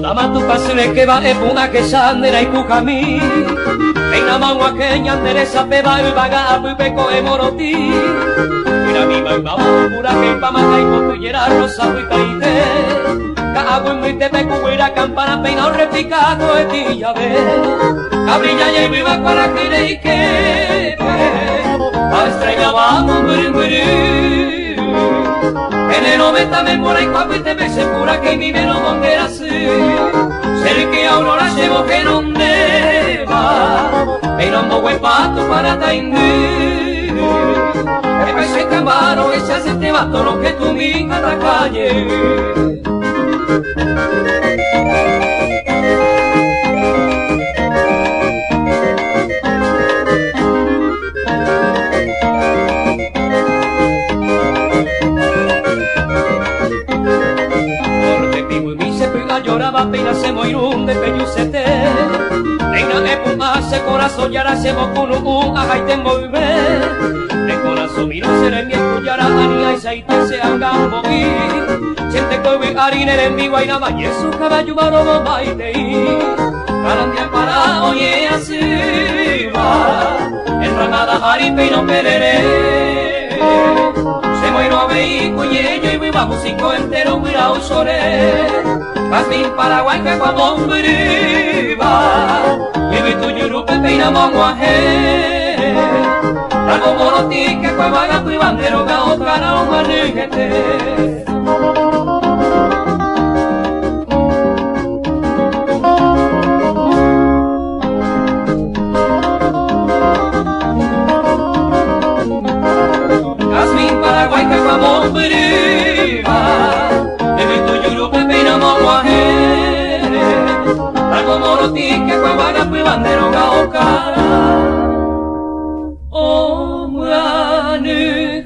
Lama tu pasule que va en una que sandera y tu camí. Reina mangua que ñanderesa peba y vaga a pupeco e moroti. Mira mi mamá pura que pa maga y potuyera rosa y caíte. Cago en mi te pecuera campana peina o repicado de ti ya ve. Cabrilla y viva para que le que a estrella vamos murir. En el 90 me mora y cuapo y te me segura que mi meno donde era así. Ser que aurora llevo que donde va. Pero no buen pato para taindí. Que pese camaro que se hace este vato lo que tú misma la calle. Lloraba apenas se moirún de peñucete. Reina de puma se corazón y ahora se mocuno un ajaite moibe. De corazón miro seré mi escuyara anía y saite se hagan bogi. Siente que hoy harina en mi guaynaba y su caballo maro maitei. Carandia para oye así va. En ranada jaripe y no pereré. Se moiro a veí cuñello y viva músico entero mira un sore. Casmin Paraguay que cuando viva y vi tu yurupe peina manguaje. Algo moroti que cuando haga tu bandero gao cara un maniguete. Casmin Paraguay que cuando viva y vi tu yurupe peina manguaje. Algo moroti que cuando haga tu bandero gao cara un maniguete.